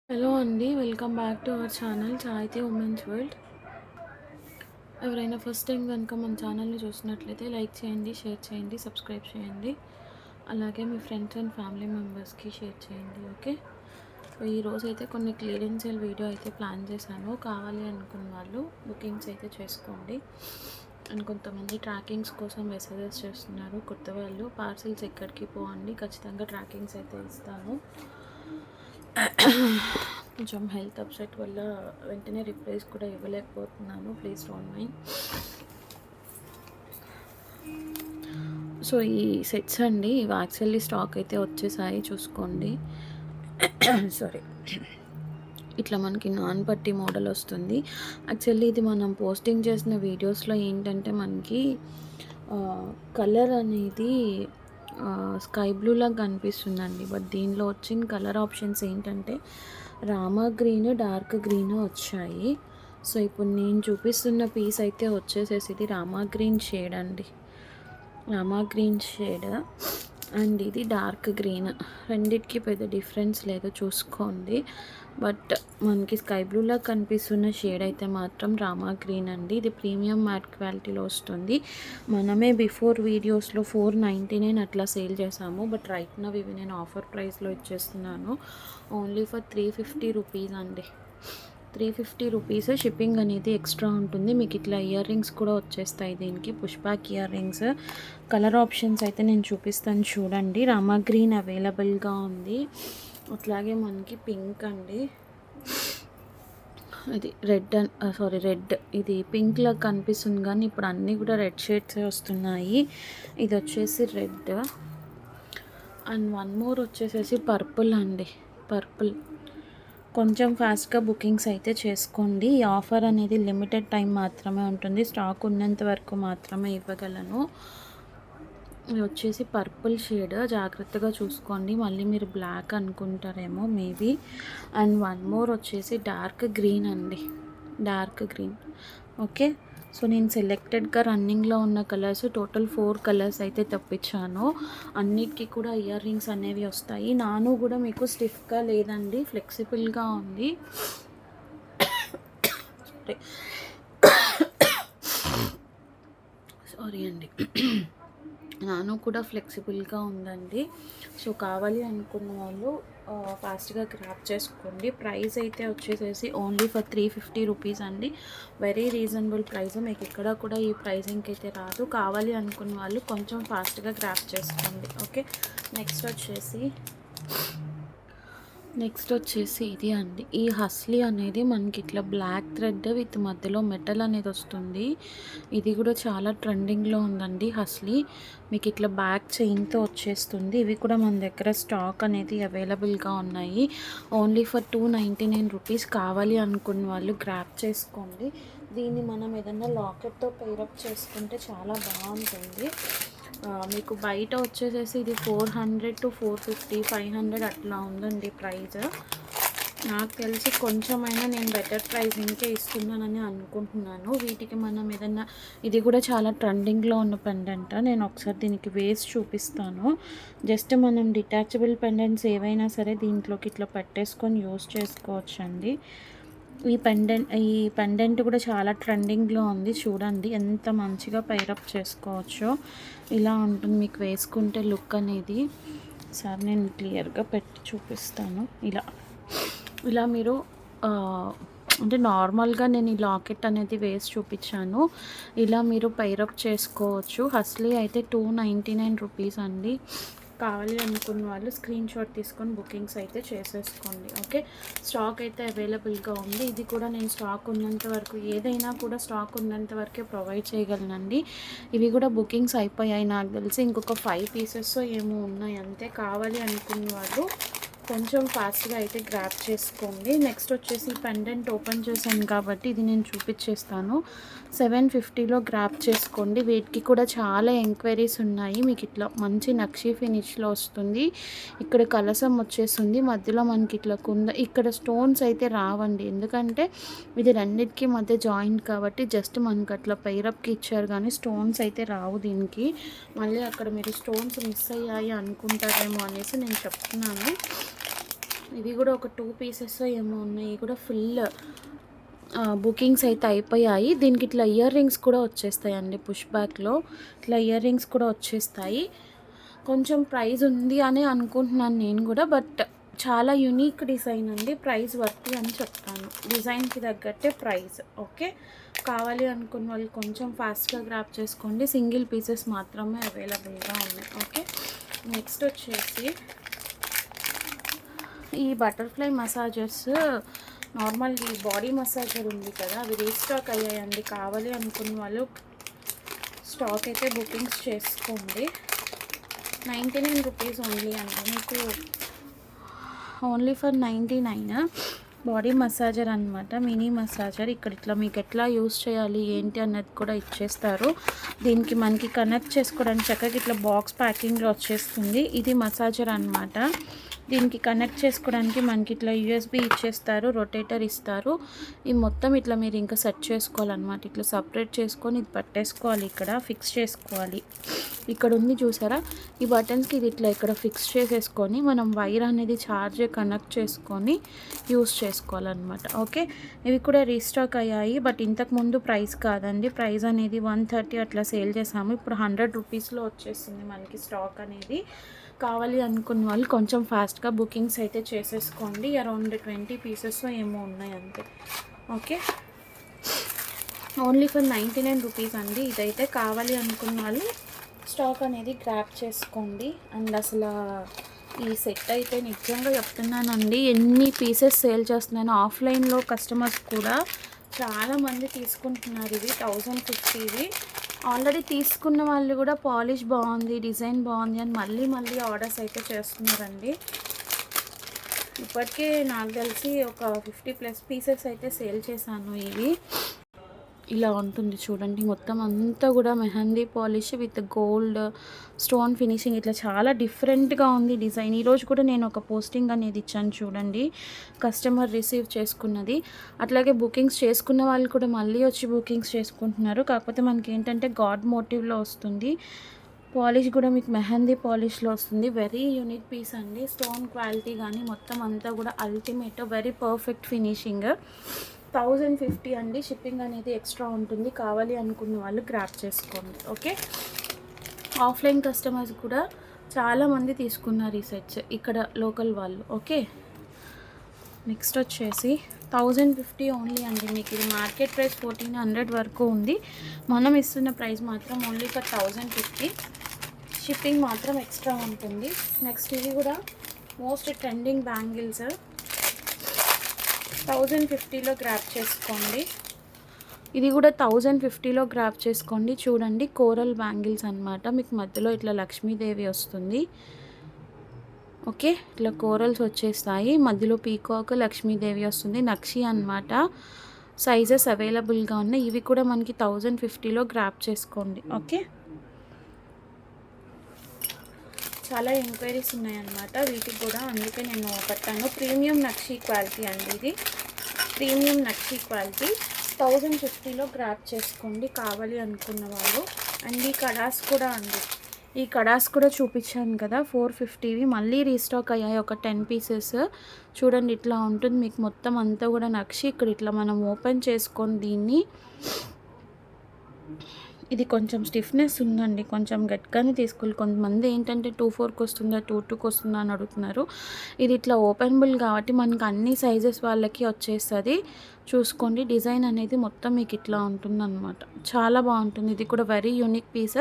Hello అండి. Welcome back to our channel చాయితీ women's world. ఎవరైనా ఫస్ట్ టైం కనుక మన ఛానల్ని చూసినట్లయితే లైక్ చేయండి, షేర్ చేయండి, సబ్స్క్రైబ్ చేయండి. అలాగే మీ ఫ్రెండ్స్ అండ్ ఫ్యామిలీ మెంబర్స్కి షేర్ చేయండి. ఓకే, సో ఈరోజు అయితే కొన్ని క్లియరెన్స్ సేల్ వీడియో అయితే ప్లాన్ చేశాను. కావాలి అనుకున్న వాళ్ళు బుకింగ్స్ అయితే చేసుకోండి. అండ్ కొంతమంది ట్రాకింగ్స్ కోసం మెసేజెస్ చేస్తున్నారు. కొత్త వాళ్ళు పార్సిల్స్ ఎక్కడికి పోండి, ఖచ్చితంగా ట్రాకింగ్స్ అయితే ఇస్తాను. కొంచెం హెల్త్ అప్సెట్ వల్ల వెంటనే రిప్లైస్ కూడా ఇవ్వలేకపోతున్నాను. Please don't mind. సో ఈ సెట్స్ అండి, ఇవి యాక్చువల్లీ స్టాక్ అయితే వచ్చేసాయి, చూసుకోండి. సారీ, ఇట్లా మనకి నాన్ పట్టి మోడల్ వస్తుంది. యాక్చువల్లీ ఇది మనం పోస్టింగ్ చేసిన వీడియోస్లో ఏంటంటే మనకి కలర్ అనేది స్కై బ్లూ లాగా కనిపిస్తుందండి. బట్ దీనిలో వచ్చిన కలర్ ఆప్షన్స్ ఏంటంటే రామా గ్రీన్, డార్క్ గ్రీన్ వచ్చాయి. సో ఇప్పుడు నేను చూపిస్తున్న పీస్ అయితే వచ్చేసేసి ఇది రామా గ్రీన్ షేడ్ అండి. రామా గ్రీన్ షేడ్ అండ్ ఇది డార్క్ గ్రీన్. రెండిటికి పెద్ద డిఫరెన్స్ లేదో చూసుకోండి. బట్ మనకి స్కై బ్లూలా కనిపిస్తున్న షేడ్ అయితే మాత్రం రామా గ్రీన్ అండి. ఇది ప్రీమియం మ్యాట్ క్వాలిటీలో వస్తుంది. మనమే బిఫోర్ వీడియోస్లో 499 అట్లా సేల్ చేసాము. బట్ రైట్ నవ్ ఇవి నేను ఆఫర్ ప్రైస్లో ఇచ్చేస్తున్నాను. ఓన్లీ ఫర్ 350 రూపీస్ అండి. 350 రూపీస్. షిప్పింగ్ అనేది ఎక్స్ట్రా ఉంటుంది. మీకు ఇట్లా ఇయర్ రింగ్స్ కూడా వచ్చేస్తాయి. దీనికి పుష్పాక్ ఇయర్ రింగ్స్. కలర్ ఆప్షన్స్ అయితే నేను చూపిస్తాను చూడండి. రామా గ్రీన్ అవైలబుల్గా ఉంది. అట్లాగే మనకి పింక్ అండి, ఇది రెడ్ రెడ్, ఇది పింక్లా కనిపిస్తుంది కానీ ఇప్పుడు అన్నీ కూడా రెడ్ షేడ్స్ వస్తున్నాయి. ఇది వచ్చేసి రెడ్ అండ్ వన్ మోర్ వచ్చేసేసి పర్పుల్ అండి. పర్పుల్ కొంచెం ఫాస్ట్గా బుకింగ్స్ అయితే చేసుకోండి. ఈ ఆఫర్ అనేది లిమిటెడ్ టైం మాత్రమే ఉంటుంది. స్టాక్ ఉన్నంత వరకు మాత్రమే ఇవ్వగలను. ఇది వచ్చేసి పర్పుల్ షేడ్, జాగ్రత్తగా చూసుకోండి, మళ్ళీ మీరు బ్లాక్ అనుకుంటారేమో మేబీ. అండ్ వన్ మోర్ వచ్చేసి డార్క్ గ్రీన్ అండి, డార్క్ గ్రీన్. ఓకే, సో నేను సెలెక్టెడ్గా రన్నింగ్లో ఉన్న కలర్స్ టోటల్ 4 కలర్స్ అయితే తెప్పించాను. అన్నిటికీ కూడా ఇయర్ రింగ్స్ అనేవి వస్తాయి. నాను కూడా మీకు స్టిఫ్గా లేదండి, ఫ్లెక్సిబుల్గా ఉంది. సారీ అండి, నాను కూడా ఫ్లెక్సిబుల్గా ఉందండి. సో కావాలి అనుకున్న వాళ్ళు ఫాస్ట్గా గ్రాప్ చేసుకోండి. ప్రైస్ అయితే వచ్చేసేసి ఓన్లీ ఫర్ 350 రూపీస్ అండి. Very reasonable price. మీకు ఇక్కడ కూడా ఈ ప్రైజింగ్కి అయితే రాదు. కావాలి అనుకున్న వాళ్ళు కొంచెం ఫాస్ట్గా గ్రాప్ చేసుకోండి. ఓకే, నెక్స్ట్ వచ్చేసి ఇది అండి. ఈ హస్లీ అనేది మనకి ఇట్లా బ్లాక్ థ్రెడ్ విత్ మధ్యలో మెటల్ అనేది వస్తుంది. ఇది కూడా చాలా ట్రెండింగ్లో ఉందండి హస్లీ. మీకు ఇట్లా బ్యాక్ చైన్తో వచ్చేస్తుంది. ఇవి కూడా మన దగ్గర స్టాక్ అనేది అవైలబుల్గా ఉన్నాయి. Only for 299 rupees. కావాలి అనుకున్న వాళ్ళు గ్రాప్ చేసుకోండి. దీన్ని మనం ఏదన్నా లాకెట్తో పేరప్ చేసుకుంటే చాలా బాగుంటుంది. మీకు బయట వచ్చేసేసి ఇది 400 to 450, 500 అట్లా ఉందండి ప్రైస్. నాకు తెలిసి కొంచెమైనా నేను బెటర్ ప్రైజింగ్కే ఇస్తున్నానని అనుకుంటున్నాను. వీటికి మనం ఏదన్నా, ఇది కూడా చాలా ట్రెండింగ్లో ఉన్న పెండెంట్. నేను ఒకసారి దీనికి వేసి చూపిస్తాను. జస్ట్ మనం డిటాచబుల్ పెండెంట్స్ ఏవైనా సరే దీంట్లోకి ఇట్లా పెట్టేసుకొని యూస్ చేసుకోవచ్చండి. ఈ పెండెంట్ కూడా చాలా ట్రెండింగ్లో ఉంది. చూడండి ఎంత మంచిగా పైరప్ చేసుకోవచ్చో. ఇలా ఉంటుంది మీకు వేసుకుంటే లుక్ అనేది. సార్ నేను క్లియర్గా పెట్టి చూపిస్తాను. ఇలా మీరు అంటే నార్మల్గా నేను ఈ లాకెట్ అనేది వేసి చూపించాను. ఇలా మీరు పైరప్ చేసుకోవచ్చు. హస్లీ అయితే 299 రూపీస్ అండి. కావాలి అనుకున్న వాళ్ళు స్క్రీన్ షాట్ తీసుకొని బుకింగ్స్ అయితే చేసేసుకోండి. ఓకే, స్టాక్ అయితే అవైలబుల్గా ఉంది. ఇది కూడా నేను స్టాక్ ఉన్నంత వరకు, ఏదైనా కూడా స్టాక్ ఉన్నంత వరకే ప్రొవైడ్ చేయగలనండి. ఇవి కూడా బుకింగ్స్ అయిపోయాయి నాకు తెలిసి. ఇంకొక 5 పీసెస్ ఏమో ఉన్నాయి అంతే. కావాలి అనుకున్న వాళ్ళు కొంచెం ఫాస్ట్గా అయితే గ్రాప్ చేసుకోండి. నెక్స్ట్ వచ్చేసి పెండెంట్ ఓపెన్ చేశాను కాబట్టి ఇది నేను చూపించేస్తాను. 750లో గ్రాప్ చేసుకోండి. వీటికి కూడా చాలా ఎంక్వైరీస్ ఉన్నాయి. మీకు ఇట్లా మంచి నక్షి ఫినిష్లో వస్తుంది. ఇక్కడ కలసం వచ్చేస్తుంది, మధ్యలో మనకి ఇట్లా ఇక్కడ స్టోన్స్ అయితే రావండి. ఎందుకంటే ఇది రెండింటికి మధ్య జాయింట్ కాబట్టి జస్ట్ మనకి అట్లా పైరప్కి ఇచ్చారు కానీ స్టోన్స్ అయితే రావు దీనికి. మళ్ళీ అక్కడ మీరు స్టోన్స్ మిస్ అయ్యాయి అనుకుంటారేమో అనేసి నేను చెప్తున్నాను. ఇవి కూడా ఒక 2 పీసెస్ ఏమో ఉన్నాయి. ఇవి కూడా ఫుల్ బుకింగ్స్ అయితే అయిపోయాయి. దీనికి ఇట్లా ఇయర్ రింగ్స్ కూడా వచ్చేస్తాయండి. పుష్ బ్యాక్లో ఇట్లా ఇయర్ రింగ్స్ కూడా వచ్చేస్తాయి. కొంచెం ప్రైస్ ఉంది అని అనుకుంటున్నాను నేను కూడా, బట్ చాలా యునీక్ డిజైన్ అండి. ప్రైస్ వర్తి అని చెప్తాను. డిజైన్కి తగ్గట్టే ప్రైస్. ఓకే, కావాలి అనుకున్న వాళ్ళు కొంచెం ఫాస్ట్గా గ్రాప్ చేసుకోండి. సింగిల్ పీసెస్ మాత్రమే అవైలబుల్గా ఉన్నాయి. ఓకే, నెక్స్ట్ వచ్చేసి ఈ బటర్ఫ్లై మసాజర్స్ నార్మల్ ఈ బాడీ మసాజర్ ఉంది కదా, అవి రీస్టాక్ అయ్యాయండి. కావాలి అనుకున్న వాళ్ళు స్టాక్ అయితే బుకింగ్స్ చేసుకోండి. 99 రూపీస్ ఓన్లీ అండి. మీకు ఓన్లీ ఫర్ 99 బాడీ మసాజర్ అనమాట, మినీ మసాజర్. ఇక్కడ ఇట్లా మీకు ఎట్లా యూస్ చేయాలి ఏంటి అన్నది కూడా ఇచ్చేస్తారు. దీనికి మనకి కనెక్ట్ చేసుకోవడానికి చక్కగా ఇట్లా బాక్స్ ప్యాకింగ్లో వచ్చేస్తుంది. ఇది మసాజర్ అనమాట. దీనికి కనెక్ట్ చేసుకోవడానికి మనకి ఇట్లా యూఎస్బి ఇచ్చేస్తారు, రొటేటర్ ఇస్తారు. ఈ మొత్తం ఇట్లా మీరు ఇంకా సెట్ చేసుకోవాలన్నమాట. ఇట్లా సపరేట్ చేసుకొని ఇది పట్టేసుకోవాలి, ఇక్కడ ఫిక్స్ చేసుకోవాలి. ఇక్కడ ఉంది చూసారా, ఈ బటన్స్కి ఇది ఇట్లా ఇక్కడ ఫిక్స్ చేసేసుకొని మనం వైర్ అనేది ఛార్జ్ కనెక్ట్ చేసుకొని యూస్ చేసుకోవాలన్నమాట. ఓకే, ఇవి కూడా రీస్టాక్ అయ్యాయి, బట్ ఇంతకుముందు ప్రైస్ కాదండి. ప్రైస్ అనేది 130 అట్లా సేల్ చేసాము. ఇప్పుడు 100 రూపీస్లో వచ్చేసింది మనకి స్టాక్ అనేది. కావాలి అనుకున్న వాళ్ళు కొంచెం ఫాస్ట్గా బుకింగ్స్ అయితే చేసేసుకోండి. అరౌండ్ 20 పీసెస్ ఏమో ఉన్నాయి అంతే. ఓకే, ఓన్లీ ఫర్ 99 రూపీస్ అండి. ఇదైతే కావాలి అనుకున్న వాళ్ళు స్టాక్ అనేది గ్రాప్ చేసుకోండి. అండ్ అసలు ఈ సెట్ అయితే నిజంగా చెప్తున్నానండి, ఎన్ని పీసెస్ సేల్ చేస్తున్నాను. ఆఫ్లైన్లో కస్టమర్స్ కూడా చాలామంది తీసుకుంటున్నారు. ఇవి 1050 ఆల్రెడీ తీసుకున్న వాళ్ళు కూడా పాలిష్ బాగుంది, డిజైన్ బాగుంది అని మళ్ళీ మళ్ళీ ఆర్డర్స్ అయితే చేస్తున్నారండి. ఇప్పటికే నాకు తెలిసి ఒక 50+ పీసెస్ అయితే సేల్ చేశాను. ఇవి ఇలా ఉంటుంది చూడండి. మొత్తం అంతా కూడా mehndi polish with gold stone finishing, ఇట్లా చాలా డిఫరెంట్గా ఉంది డిజైన్. ఈరోజు కూడా నేను ఒక పోస్టింగ్ అనేది ఇచ్చాను చూడండి, కస్టమర్ రిసీవ్ చేసుకున్నది. అట్లాగే బుకింగ్స్ చేసుకున్న వాళ్ళు కూడా మళ్ళీ వచ్చి బుకింగ్స్ చేసుకుంటున్నారు. కాకపోతే మనకి ఏంటంటే గాడ్ మోటివ్లో వస్తుంది. పాలిష్ కూడా మీకు మెహందీ పాలిష్లో వస్తుంది. వెరీ యూనిక్ పీస్ అండి. స్టోన్ క్వాలిటీ కానీ మొత్తం అంతా కూడా అల్టిమేట్, వెరీ పర్ఫెక్ట్ ఫినిషింగ్. 1050 అండి. షిప్పింగ్ అనేది ఎక్స్ట్రా ఉంటుంది. కావాలి అనుకున్న వాళ్ళు గ్రాప్ చేసుకోండి. ఓకే, ఆఫ్లైన్ కస్టమర్స్ కూడా చాలామంది తీసుకున్నారు ఈ సెట్స్, ఇక్కడ లోకల్ వాళ్ళు. ఓకే, నెక్స్ట్ వచ్చేసి 1050 ఓన్లీ అండి. మీకు ఇది మార్కెట్ ప్రైస్ 1400 వరకు ఉంది. మనం ఇస్తున్న ప్రైస్ మాత్రం ఓన్లీ ఫర్ 1050. షిప్పింగ్ మాత్రం ఎక్స్ట్రా ఉంటుంది. నెక్స్ట్ ఇది కూడా మోస్ట్ ట్రెండింగ్ బ్యాంగిల్స్, 1050లో గ్రాప్ చేసుకోండి. ఇది కూడా 1050లో గ్రాప్ చేసుకోండి. చూడండి, కోరల్ బ్యాంగిల్స్ అనమాట. మీకు మధ్యలో ఇట్లా లక్ష్మీదేవి వస్తుంది. ఓకే, ఇట్లా కోరల్స్ వచ్చేస్తాయి. మధ్యలో పీకాక్ లక్ష్మీదేవి వస్తుంది. నక్షి అనమాట. సైజెస్ అవైలబుల్గా ఉన్నాయి. ఇవి కూడా మనకి 1050లో గ్రాప్ చేసుకోండి. ఓకే, చాలా ఎంక్వైరీస్ ఉన్నాయన్నమాట వీటికి కూడా, అందుకే నేను పెట్టాను. ప్రీమియం నక్షి క్వాలిటీ అండి. ఇది ప్రీమియం నక్షి క్వాలిటీ 1050లో గ్రాప్ చేసుకోండి కావాలి అనుకున్న వాళ్ళు. అండ్ ఈ కడాస్ కూడా అండి, ఈ కడాస్ కూడా చూపించాను కదా 450వి, మళ్ళీ రీస్టాక్ అయ్యాయి ఒక 10 పీసెస్. చూడండి, ఇట్లా ఉంటుంది మీకు మొత్తం అంతా కూడా నక్షి. ఇక్కడ ఇట్లా మనం ఓపెన్ చేసుకొని దీన్ని, ఇది కొంచెం స్టిఫ్నెస్ ఉందండి, కొంచెం గట్టిగానే తీసుకోవాలి. కొంతమంది ఏంటంటే 24కి వస్తుందా 22కి వస్తుందా అని అడుగుతున్నారు. ఇది ఇట్లా ఓపెనబుల్ కాబట్టి మనకి అన్ని సైజెస్ వాళ్ళకి వచ్చేస్తుంది. చూసుకోండి, డిజైన్ అనేది మొత్తం మీకు ఇట్లా ఉంటుందన్నమాట. చాలా బాగుంటుంది. ఇది కూడా వెరీ యూనిక్ పీస్.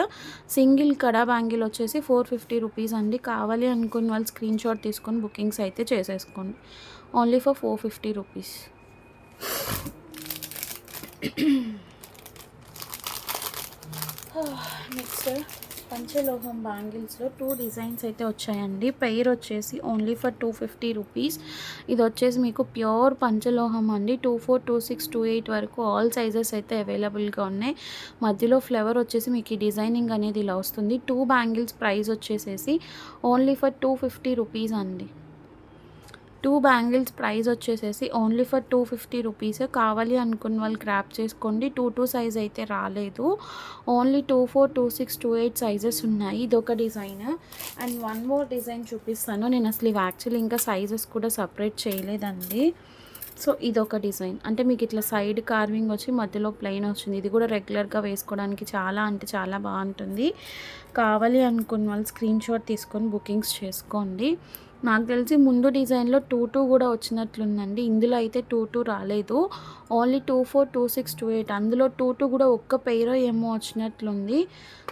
సింగిల్ కడా బ్యాంగిల్ వచ్చేసి 450 రూపీస్ అండి. కావాలి అనుకున్న వాళ్ళు స్క్రీన్ షాట్ తీసుకొని బుకింగ్స్ అయితే చేసేసుకోండి. Only for 450 rupees. నెక్స్ట్ పంచలోహం బ్యాంగిల్స్లో 2 డిజైన్స్ అయితే వచ్చాయండి. పెయిర్ వచ్చేసి ఓన్లీ ఫర్ 250 రూపీస్. ఇది వచ్చేసి మీకు ప్యూర్ పంచలోహం అండి. 24, 26, 28 వరకు ఆల్ సైజెస్ అయితే అవైలబుల్గా ఉన్నాయి. మధ్యలో ఫ్లవర్ వచ్చేసి మీకు ఈ డిజైనింగ్ అనేది ఇలా వస్తుంది. 2 బ్యాంగిల్స్ ప్రైస్ వచ్చేసేసి ఓన్లీ ఫర్ 250 రూపీస్ అండి. 2 బ్యాంగిల్స్ ప్రైస్ వచ్చేసేసి ఓన్లీ ఫర్ 250 రూపీస్. కావాలి అనుకున్న వాళ్ళు గ్రాప్ చేసుకోండి. 2 సైజ్ అయితే రాలేదు. ఓన్లీ 24, 26, 28 సైజెస్ ఉన్నాయి. ఇదొక design. And one more design చూపిస్తాను. నేను అసలు ఇవి యాక్చువల్లీ ఇంకా సైజెస్ కూడా సపరేట్ చేయలేదండి. సో ఇదొక డిజైన్. అంటే మీకు ఇట్లా సైడ్ కార్వింగ్ వచ్చి మధ్యలో ప్లెయిన్ వచ్చింది. ఇది కూడా రెగ్యులర్గా వేసుకోవడానికి చాలా అంటే చాలా బాగుంటుంది. కావాలి అనుకున్న వాళ్ళు స్క్రీన్ షాట్ తీసుకొని బుకింగ్స్ చేసుకోండి. నాకు తెలిసి ముందు డిజైన్లో 2 కూడా వచ్చినట్లుందండి. ఇందులో అయితే 2 రాలేదు. ఓన్లీ 24, 26, 28. అందులో 2 కూడా ఒక్క పెయిరో ఏమో వచ్చినట్లుంది.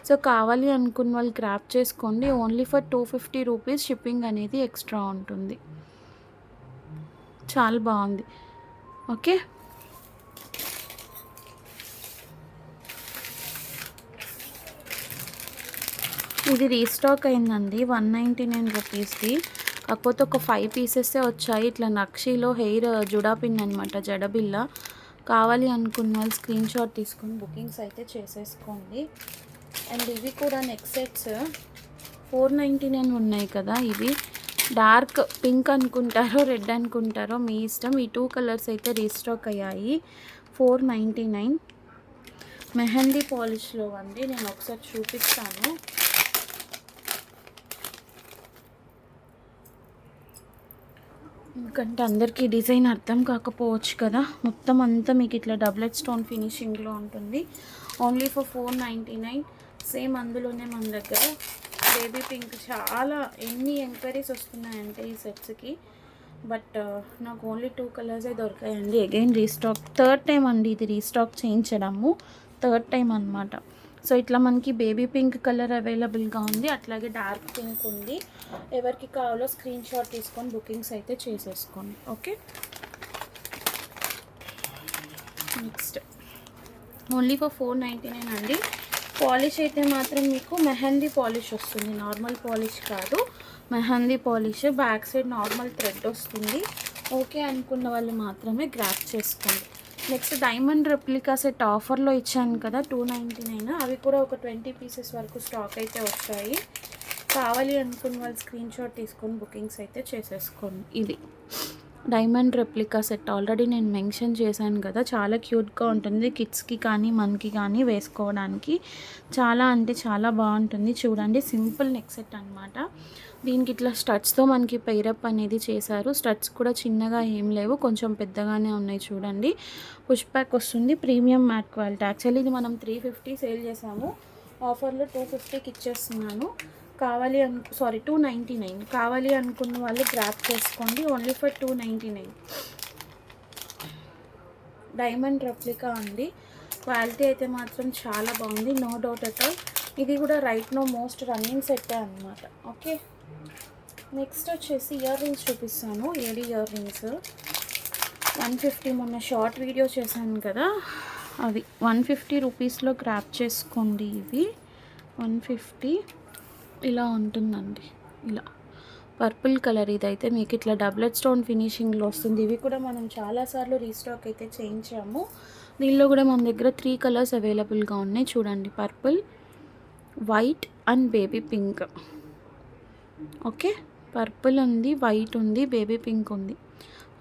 సో కావాలి అనుకున్న వాళ్ళు గ్రాప్ చేసుకోండి. Only for 250 rupees. షిప్పింగ్ అనేది ఎక్స్ట్రా ఉంటుంది. చాలా బాగుంది. ఓకే, ఇది రీస్టాక్ అయిందండి 199 రూపీస్ది. కాకపోతే ఒక 5 పీసెస్సే వచ్చాయి. ఇట్లా నక్షీలో హెయిర్ జుడా పిన్ అనమాట, జడబిల్ల. కావాలి అనుకున్న వాళ్ళు స్క్రీన్ షాట్ తీసుకొని బుకింగ్స్ అయితే చేసేసుకోండి. అండ్ ఇవి కూడా నెక్ సెట్స్ 499 ఉన్నాయి కదా. ఇవి డార్క్ పింక్ అనుకుంటారో రెడ్ అనుకుంటారో మీ ఇష్టం. ఈ 2 కలర్స్ అయితే రీస్టాక్ అయ్యాయి. 499 మెహందీ పాలిష్లో అండి. నేను ఒకసారి చూపిస్తాను. ఎందుకంటే అందరికీ డిజైన్ అర్థం కాకపోవచ్చు కదా. మొత్తం అంతా మీకు ఇట్లా డబుల్ స్టోన్ ఫినిషింగ్లో ఉంటుంది. Only for 499. సేమ్ అందులోనే మన దగ్గర బేబీ పింక్ చాలా ఎన్ని ఎంక్వైరీస్ వస్తున్నాయంటే ఈ సెట్స్కి. బట్ నాకు ఓన్లీ 2 కలర్సే దొరికాయండి. అగైన్ రీస్టాక్, థర్డ్ టైం అండి ఇది రీస్టాక్ చేయించడము, థర్డ్ టైం అనమాట. సో ఇట్లా మనకి బేబీ పింక్ కలర్ అవైలబుల్గా ఉంది. అట్లాగే డార్క్ పింక్ ఉంది. ఎవరికి కావాలో స్క్రీన్ షాట్ తీసుకొని బుకింగ్స్ అయితే చేసేసుకోండి. ఓకే, నెక్స్ట్ ఓన్లీ ఫర్ 499 అండి. పాలిష్ అయితే మాత్రం మీకు మెహందీ పాలిష్ వస్తుంది, నార్మల్ పాలిష్ కాదు, mehndi polish. Back side normal thread వస్తుంది. ఓకే అనుకున్న వాళ్ళు మాత్రమే గ్రాప్ చేసుకోండి. నెక్స్ట్ డైమండ్ రెప్లికా సెట్ ఆఫర్లో ఇచ్చాను కదా 299. అవి కూడా ఒక 20 పీసెస్ వరకు స్టాక్ అయితే వచ్చాయి. కావాలి అనుకున్న వాళ్ళు స్క్రీన్ షాట్ తీసుకొని బుకింగ్స్ అయితే చేసేసుకోండి. ఇది డైమండ్ రెప్లికా సెట్ ఆల్రెడీ నేను మెన్షన్ చేశాను కదా. చాలా క్యూట్గా ఉంటుంది. కిడ్స్కి కానీ మనకి కానీ వేసుకోవడానికి చాలా అంటే చాలా బాగుంటుంది. చూడండి, సింపుల్ నెక్ సెట్ అనమాట. దీనికి ఇట్లా స్టడ్స్తో మనకి పైరప్ అనేది చేశారు. స్టడ్స్ కూడా చిన్నగా ఏం లేవు, కొంచెం పెద్దగానే ఉన్నాయి. చూడండి, పుష్ బ్యాక్ వస్తుంది. Premium matte quality. యాక్చువల్లీ ఇది మనం 350 సేల్ చేసాము. ఆఫర్లో 250కి ఇచ్చేస్తున్నాను. కావాలి 299. కావాలి అనుకున్న వాళ్ళు గ్రాప్ చేసుకోండి. Only for 299. డైమండ్ రెప్లికా అండి. క్వాలిటీ అయితే మాత్రం చాలా బాగుంది, నో డౌట్ అట్ ఆల్. ఇది కూడా రైట్ నో మోస్ట్ రన్నింగ్ సెట్టే అనమాట. ఓకే, నెక్స్ట్ వచ్చేసి ఇయర్ రింగ్స్ చూపిస్తాను. AD ear rings 150. మొన్న షార్ట్ వీడియో చేశాను కదా, అవి 150 రూపీస్లో గ్రాప్ చేసుకోండి. ఇవి 150 ఇలా ఉంటుందండి. ఇలా పర్పుల్ కలర్. ఇదైతే మీకు ఇట్లా డబుల్ స్టోన్ ఫినిషింగ్లో వస్తుంది. ఇవి కూడా మనం చాలాసార్లు రీస్టాక్ అయితే చేయించాము. దీనిలో కూడా మన దగ్గర 3 కలర్స్ అవైలబుల్గా ఉన్నాయి. చూడండి, purple, white and baby pink. Okay, purple ఉంది, వైట్ ఉంది, బేబీ పింక్ ఉంది.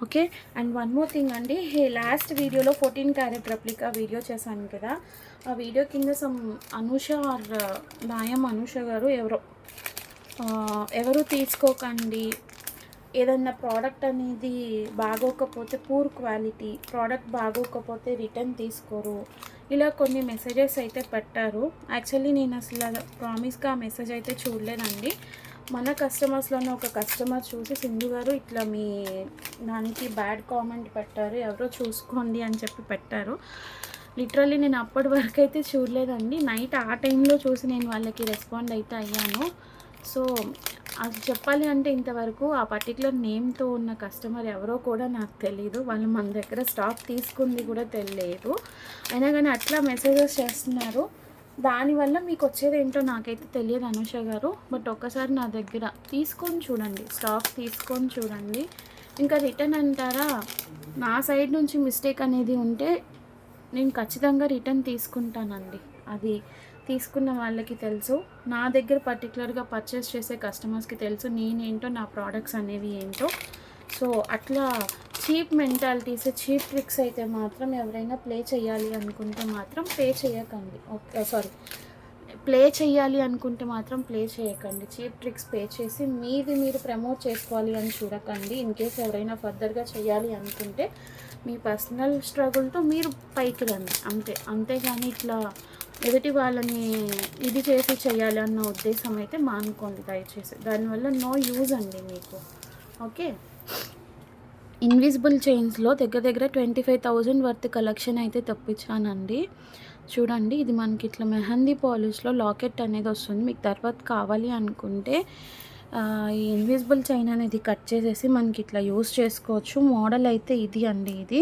Okay, and one more thing అండి. లాస్ట్ వీడియోలో 14 క్యారెట్ రెప్లికా వీడియో చేశాను కదా. ఆ వీడియో కింద అనూష ఆర్ నాయం అనూష గారు ఎవరు తీసుకోకండి, ఏదన్నా ప్రోడక్ట్ అనేది బాగోకపోతే పూర్ క్వాలిటీ, ప్రోడక్ట్ బాగోకపోతే రిటర్న్ తీసుకోరు, ఇలా కొన్ని మెసేజెస్ అయితే పెట్టారు. యాక్చువల్లీ నేను అసలు ప్రామిస్గా ఆ మెసేజ్ అయితే చూడలేదండి. మన కస్టమర్స్లోనే ఒక కస్టమర్ చూసి సింధు గారు ఇట్లా మీ దానికి బ్యాడ్ కామెంట్ పెట్టారు, ఎవరో చూసుకోండి అని చెప్పి పెట్టారు. లిటరల్లీ నేను అప్పటి వరకు అయితే చూడలేదండి. నైట్ ఆ టైంలో చూసి నేను వాళ్ళకి రెస్పాండ్ అయితే అయ్యాను. సో అది చెప్పాలి అంటే ఇంతవరకు ఆ పర్టికులర్ నేమ్తో ఉన్న కస్టమర్ ఎవరో కూడా నాకు తెలియదు. వాళ్ళు మన దగ్గర స్టాక్ తీసుకుంది కూడా తెలియదు. అయినా కానీ అట్లా మెసేజెస్ చేస్తున్నారు. దానివల్ల మీకు వచ్చేది ఏంటో నాకైతే తెలియదు అనూష గారు. బట్ ఒక్కసారి నా దగ్గర తీసుకొని చూడండి, స్టాక్ తీసుకొని చూడండి. ఇంకా రిటర్న్ అంటారా, నా సైడ్ నుంచి మిస్టేక్ అనేది ఉంటే నేను ఖచ్చితంగా రిటర్న్ తీసుకుంటానండి. అది తీసుకున్న వాళ్ళకి తెలుసు. నా దగ్గర పర్టికులర్గా పర్చేస్ చేసే కస్టమర్స్కి తెలుసు నేనేంటో, నా ప్రోడక్ట్స్ అనేవి ఏంటో. సో అట్లా చీప్ మెంటాలిటీస్, చీప్ ట్రిక్స్ అయితే మాత్రం ఎవరైనా ప్లే చేయాలి అనుకుంటే మాత్రం ప్లే చేయకండి. ఓకే, సారీ, ప్లే చేయాలి అనుకుంటే మాత్రం ప్లే చేయకండి. చీప్ ట్రిక్స్ ప్లే చేసి మీది మీరు ప్రమోట్ చేసుకోవాలి అని చూడకండి. ఇన్ కేస్ ఎవరైనా ఫర్దర్గా చేయాలి అనుకుంటే మీ పర్సనల్ స్ట్రగుల్తో మీరు పైకి రండి అంతే. అంతేగాని ఇట్లా ఎదుటి వాళ్ళని ఇది చేసి చేయాలి అన్న ఉద్దేశం అయితే మానుకోండి దయచేసి. దానివల్ల నో యూజ్ అండి మీకు. ఓకే, ఇన్విజిబుల్ చైన్స్లో దగ్గర దగ్గర 25,000 వర్త్ కలెక్షన్ అయితే తెప్పించానండి. చూడండి, ఇది మనకి ఇట్లా మెహందీ పాలిష్లో లాకెట్ అనేది వస్తుంది. మీకు తర్వాత కావాలి అనుకుంటే ఈ ఇన్విజిబుల్ చైన్ అనేది కట్ చేసేసి మనకి ఇట్లా యూస్ చేసుకోవచ్చు. మోడల్ అయితే ఇది అండి. ఇది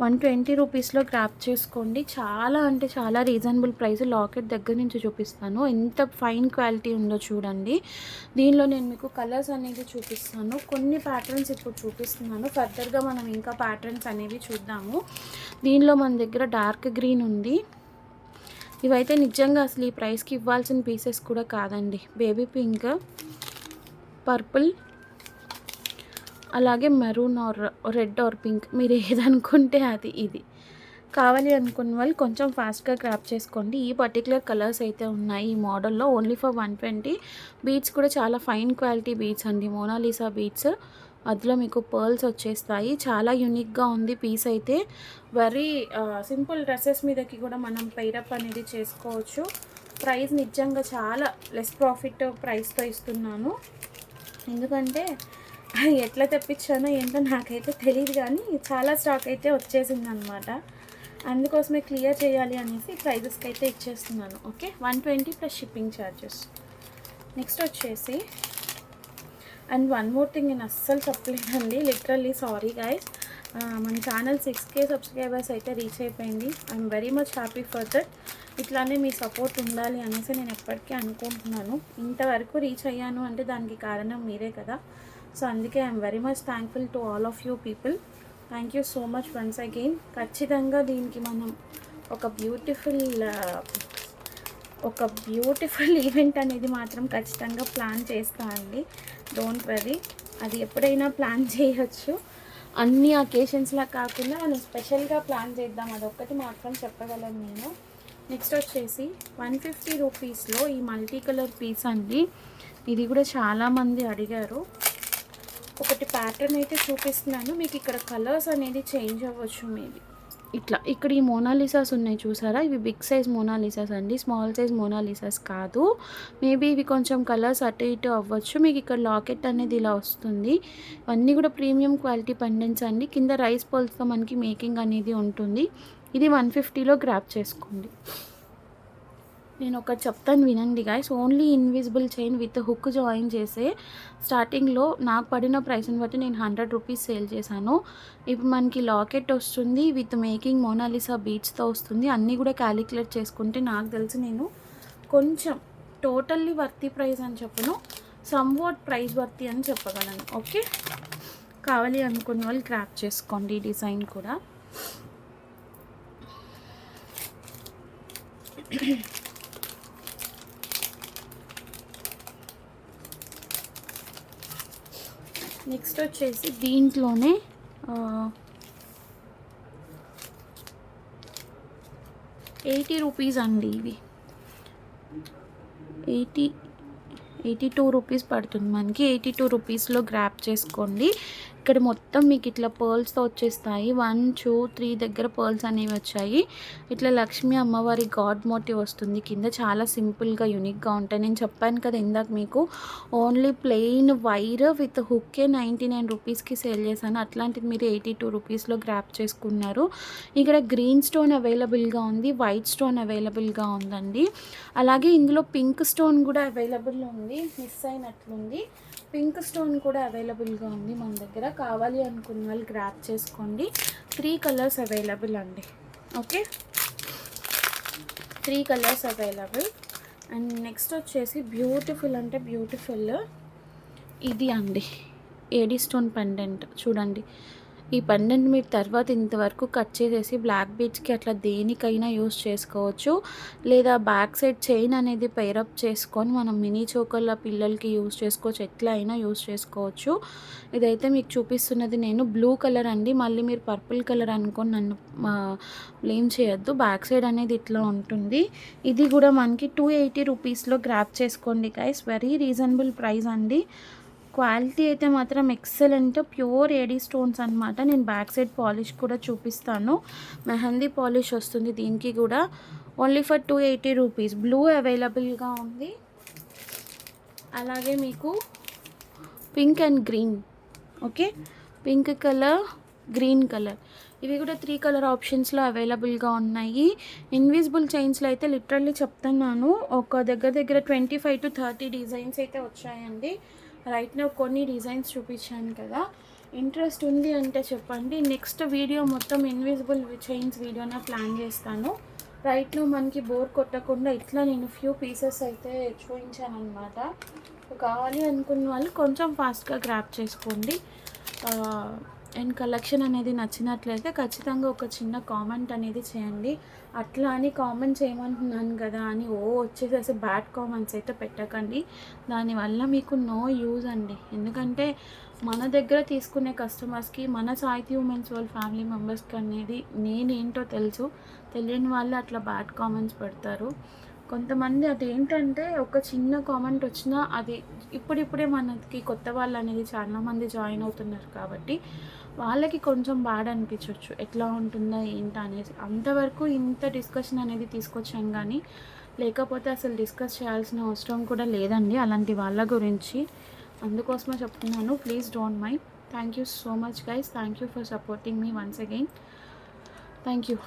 120 రూపీస్లో గ్రాప్ చేసుకోండి. చాలా అంటే చాలా రీజనబుల్ ప్రైస్. లాకెట్ దగ్గర నుంచి చూపిస్తాను, ఎంత ఫైన్ క్వాలిటీ ఉందో చూడండి. దీనిలో నేను మీకు కలర్స్ అనేది చూపిస్తాను. కొన్ని ప్యాటర్న్స్ ఇప్పుడు చూపిస్తున్నాను. ఫర్దర్గా మనం ఇంకా ప్యాటర్న్స్ అనేవి చూద్దాము. దీనిలో మన దగ్గర డార్క్ గ్రీన్ ఉంది. ఇవైతే నిజంగా అసలు ఈ ప్రైస్కి ఇవ్వాల్సిన పీసెస్ కూడా కాదండి. బేబీ పింక్, పర్పుల్, అలాగే maroon are red or pink, మీరు ఏదనుకుంటే అది. ఇది కావాలి అనుకున్న వాళ్ళు కొంచెం ఫాస్ట్గా గ్రాప్ చేసుకోండి. ఈ పర్టికులర్ కలర్స్ అయితే ఉన్నాయి ఈ మోడల్లో. Only for 120. బీడ్స్ కూడా చాలా ఫైన్ క్వాలిటీ బీడ్స్ అండి, మోనాలిసా బీడ్స్. అందులో మీకు పర్ల్స్ వచ్చేస్తాయి. చాలా యూనిక్గా ఉంది పీస్ అయితే. వెరీ సింపుల్ డ్రెస్సెస్ మీదకి కూడా మనం పైరప్ అనేది చేసుకోవచ్చు. ప్రైస్ నిజంగా చాలా లెస్ ప్రాఫిట్ ప్రైస్తో ఇస్తున్నాను. ఎందుకంటే ఎట్లా తెప్పించానో ఏంటో నాకైతే తెలియదు, కానీ చాలా స్టాక్ అయితే వచ్చేసింది అనమాట. అందుకోసమే క్లియర్ చేయాలి అనేసి ప్రైజెస్కి అయితే ఇచ్చేస్తున్నాను. Okay, 120 plus shipping charges. Next వచ్చేసి, అండ్ వన్ మోర్ థింగ్, నేను అస్సలు చెప్పలేదండి, లిటరల్లీ సారీ గైస్. మన ఛానల్ 6K సబ్స్క్రైబర్స్ అయితే రీచ్ అయిపోయింది. I'm very much happy for that. ఇట్లానే మీ సపోర్ట్ ఉండాలి అనేసి నేను ఎప్పటికీ అనుకుంటున్నాను. ఇంతవరకు రీచ్ అయ్యాను అంటే దానికి కారణం మీరే కదా. సో అందుకే I'm very much thankful to all of you people. Thank you so much once again. ఖచ్చితంగా దీనికి మనం ఒక బ్యూటిఫుల్ ఈవెంట్ అనేది మాత్రం ఖచ్చితంగా ప్లాన్ చేస్తా అండి. డోంట్ వరీ, అది ఎప్పుడైనా ప్లాన్ చేయొచ్చు. అన్ని అకేషన్స్లా కాకుండా మనం స్పెషల్గా ప్లాన్ చేద్దాం, అదొక్కటి మాత్రం చెప్పగలను నేను. నెక్స్ట్ వచ్చేసి 150 రూపీస్లో ఈ మల్టీ కలర్ పీస్ అండి. ఇది కూడా చాలామంది అడిగారు. ఒకటి ప్యాటర్న్ అయితే చూపిస్తున్నాను మీకు. ఇక్కడ కలర్స్ అనేది చేంజ్ అవ్వచ్చు మేబీ. ఇట్లా ఇక్కడ ఈ మోనాలిసాస్ ఉన్నాయి చూసారా, ఇవి బిగ్ సైజ్ మోనాలిసాస్ అండి, స్మాల్ సైజ్ మోనాలిసాస్ కాదు. మేబీ ఇవి కొంచెం కలర్స్ అటు ఇటు అవ్వచ్చు. మీకు ఇక్కడ లాకెట్ అనేది ఇలా వస్తుంది. ఇవన్నీ కూడా ప్రీమియం క్వాలిటీ పెండెంట్స్ అండి. కింద రైస్ పర్ల్స్తో మనకి మేకింగ్ అనేది ఉంటుంది. ఇది 150లో గ్రాప్ చేసుకోండి. నేను ఒకటి చెప్తాను వినండి guys. Only invisible chain with hook join చేసే స్టార్టింగ్లో నాకు పడిన ప్రైస్ని బట్టి నేను 100 రూపీస్ సేల్ చేశాను. ఇప్పుడు మనకి లాకెట్ వస్తుంది విత్ మేకింగ్ మోనాలిసా బీడ్స్తో వస్తుంది. అన్నీ కూడా క్యాలిక్యులేట్ చేసుకుంటే నాకు తెలిసి నేను కొంచెం టోటల్లీ వర్తీ ప్రైస్ అని చెప్పను, సమ్వాట్ ప్రైస్ వర్తీ అని చెప్పగలను. ఓకే, కావాలి అనుకున్న వాళ్ళు గ్రాప్ చేసుకోండి. ఈ డిజైన్ కూడా నెక్స్ట్ వచ్చేసి దీంట్లోనే 80 రూపీస్ అండి. ఇవి 82 రూపీస్ పడుతుంది మనకి. 82 రూపీస్లో గ్రాప్ చేసుకోండి. ఇక్కడ మొత్తం మీకు ఇట్లా పర్ల్స్తో వచ్చేస్తాయి. 1, 2, 3 దగ్గర పర్ల్స్ అనేవి వచ్చాయి. ఇట్లా లక్ష్మీ అమ్మవారి గాడ్ మోటివ్ వస్తుంది కింద. చాలా సింపుల్గా యూనిక్గా ఉంటాయి. నేను చెప్పాను కదా ఇందాక మీకు, ఓన్లీ ప్లెయిన్ వైర్ విత్ హుక్కే 99 రూపీస్కి సేల్ చేశాను. అట్లాంటిది మీరు 82 రూపీస్లో గ్రాప్ చేసుకున్నారు. ఇక్కడ గ్రీన్ స్టోన్ అవైలబుల్గా ఉంది, వైట్ స్టోన్ అవైలబుల్గా ఉందండి. అలాగే ఇందులో పింక్ స్టోన్ కూడా అవైలబుల్ ఉంది, మిస్ అయినట్లుంది. పింక్ స్టోన్ కూడా అవైలబుల్గా ఉంది మన దగ్గర. కావాలి అనుకున్న వాళ్ళు గ్రాప్ చేసుకోండి. 3 కలర్స్ అవైలబుల్ అండి. Okay, 3 colours available. And next వచ్చేసి బ్యూటిఫుల్ అంటే బ్యూటిఫుల్ ఇది అండి, ఏడీ స్టోన్ పెండెంట్. చూడండి ఈ పెండెంట్ మీరు తర్వాత ఇంతవరకు కట్ చేసేసి బ్లాక్ బీడ్స్కి అట్లా దేనికైనా యూస్ చేసుకోవచ్చు. లేదా బ్యాక్ సైడ్ చైన్ అనేది పెయిరప్ చేసుకొని మనం మినీ చోకర్ల పిల్లలకి యూస్ చేసుకోవచ్చు. ఎట్లా అయినా యూస్ చేసుకోవచ్చు. ఇదైతే మీకు చూపిస్తున్నది నేను బ్లూ కలర్ అండి. మళ్ళీ మీరు పర్పుల్ కలర్ అనుకొని నన్ను బ్లేమ్ చేయొద్దు. బ్యాక్ సైడ్ అనేది ఇట్లా ఉంటుంది. ఇది కూడా మనకి 280 రూపీస్లో గ్రాప్ చేసుకోండి గైస్. వెరీ రీజనబుల్ ప్రైస్ అండి. క్వాలిటీ అయితే మాత్రం ఎక్సలెంట్, ప్యూర్ ఏడీ స్టోన్స్ అనమాట. నేను బ్యాక్ సైడ్ పాలిష్ కూడా చూపిస్తాను. మెహందీ పాలిష్ వస్తుంది దీనికి కూడా. Only for 280 rupees. బ్లూ అవైలబుల్గా ఉంది. అలాగే మీకు pink and green, okay, pink colour, green colour, ఇవి కూడా 3 కలర్ ఆప్షన్స్లో అవైలబుల్గా ఉన్నాయి. ఇన్విజిబుల్ చైన్స్లో అయితే లిటరల్లీ చెప్తున్నాను, ఒక దగ్గర 25 to 30 డిజైన్స్ అయితే వచ్చాయండి. రైట్ నా కొన్ని డిజైన్స్ చూపించాను కదా. ఇంట్రెస్ట్ ఉంది అంటే చెప్పండి. నెక్స్ట్ వీడియో మొత్తం ఇన్విజిబుల్ చైన్స్ వీడియోనే ప్లాన్ చేస్తాను. రైట్లో మనకి బోర్ కొట్టకుండా ఇట్లా నేను ఫ్యూ పీసెస్ అయితే చూపించాను అనమాట. కావాలి అనుకున్న వాళ్ళు కొంచెం ఫాస్ట్గా గ్రాప్ చేసుకోండి. అండ్ కలెక్షన్ అనేది నచ్చినట్లయితే ఖచ్చితంగా ఒక చిన్న కామెంట్ అనేది చేయండి. అట్లా అని కామెంట్ చేయమంటున్నాను కదా అని వచ్చేసేసి బ్యాడ్ కామెంట్స్ అయితే పెట్టకండి. దానివల్ల మీకు నో యూజ్ అండి. ఎందుకంటే మన దగ్గర తీసుకునే కస్టమర్స్కి, మన సాహితీ ఉమెన్స్ వాళ్ళ ఫ్యామిలీ మెంబర్స్కి అనేది నేనేంటో తెలుసు. తెలియని వాళ్ళు అట్లా బ్యాడ్ కామెంట్స్ పెడతారు. కొంతమంది అదేంటంటే ఒక చిన్న కామెంట్ వచ్చినా అది ఇప్పుడిప్పుడే మనకి కొత్త వాళ్ళు అనేది చాలామంది జాయిన్ అవుతున్నారు కాబట్టి వాళ్ళకి కొంచెం బాధ అనిపించవచ్చు, ఎట్లా ఉంటుందా ఏంటా అనేది. అంతవరకు ఇంత డిస్కషన్ అనేది తీసుకొచ్చాం కానీ లేకపోతే అసలు డిస్కస్ చేయాల్సిన అవసరం కూడా లేదండి అలాంటి వాళ్ళ గురించి. అందుకోసమే చెప్తున్నాను, please don't mind. Thank you so much guys. Thank you for supporting me once again. Thank you.